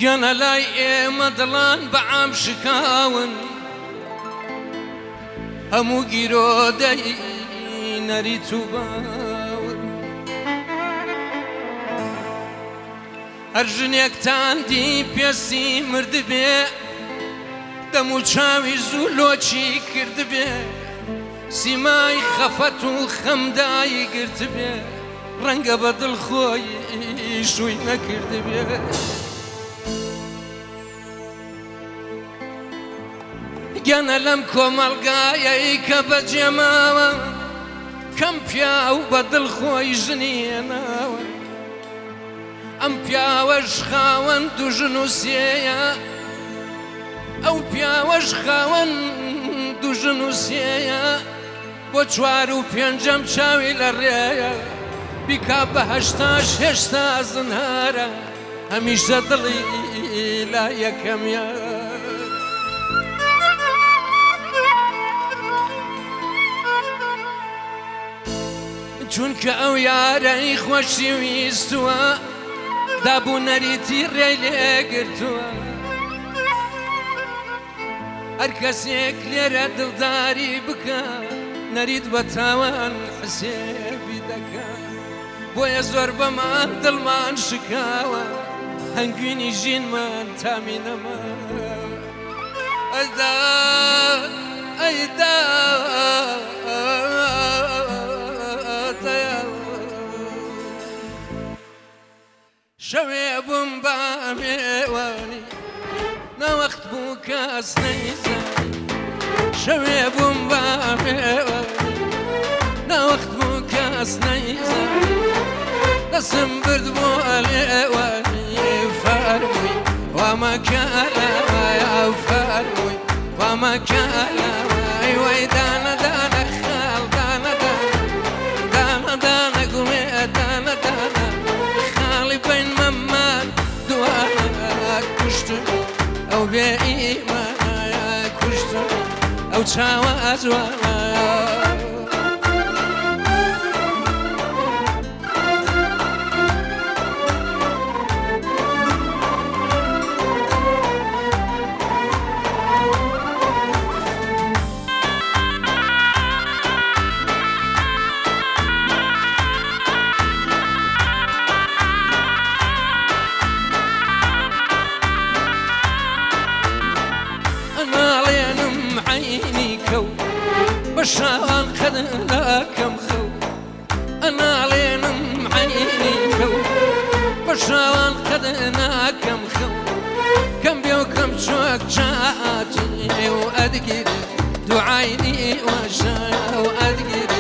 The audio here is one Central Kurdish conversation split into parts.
گەنە لای ئێمە دڵان بەعام شکاون هەموو گیرۆدەی نەریت و باون هەر ژنێکتان دی پێسی مردبێ دەم و چاوی زوو لۆچی کردبێ سیمای خەفەت و خەمدایی گرتبێ ڕەنگە بە دڵخۆی شووی نەکردبێ گەنە لەم کۆمەڵگایەی کە بەجێماوە کەم پیا و بە دڵخۆی ژنێناوە ئەم پیاوەش خاوەند و ژن و سێیە ئەو پیاوەش خاوەند و ژن و سێیە بۆ چوار و پێنجەم چاوی لە ڕێیە بیکا بە هەشتاش هێشتا زنهارە هەمیشە دڵی لا یەکەمیە چونکە ئەو یارەی خۆشی ویستووە دابوو نەریتی ڕێی لێگرتووە هەر کەسێک لێرە دڵداری بکە نەریت بە تاوان حسێبی دەکە بۆیە زۆر بەمان دڵمان شکاوە هەنگوینی ژینمان تامی نەماوە ئەدا ئەیدا شەوێ بووم بە میوانی نەوەخت بوو کەس نەیزانی شەوێ بووم بە میوانی نەوەخت بوو کەس نەیزانی دەسم برد بۆ لێوانی فەرمووی وامەکە لەوایە فەرمووی وامەکە لەوای وەی دانە دانە خاڵ دانە دانە دانە گوڵێ دانە دانە خاڵی بین مەمان دوانە کوشتنی ئەو بێ ئیمانە کوشتنی ئەو چاوە ئەجوانە بشان خدنا كم خو أنا علينا معيني خو بشان خدنا كم خو كم بيو كم شوك جاتي وأدقر دعايني وشا وأدقر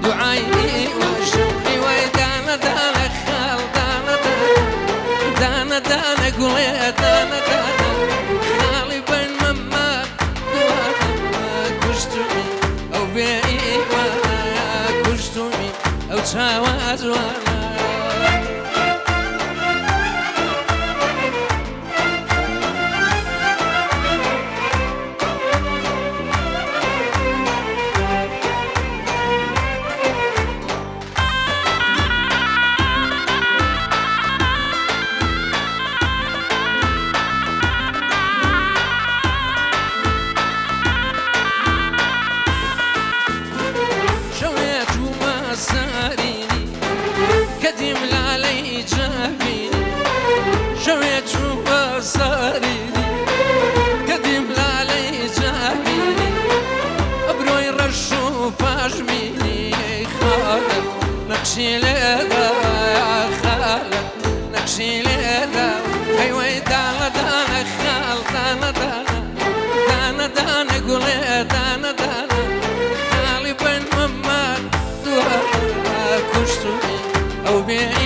دعايني وشا ويدانا دانا خال دانا دانا دانا قولي دانا دانا خالي بين مما دوانا كشتني أو بإيوانا كشتني أو تاوازوانا كديم لعلي جابيني شويت وصاريني كديم لعلي جابيني أبروي رشو فاجميني خالد نقشي لذا يا خالد نقشي لذا أيوة دانا دانا خال دانا دانا دانا دانا قولي دانا دانا خالي بين ممات دوانا كشتوني أو بين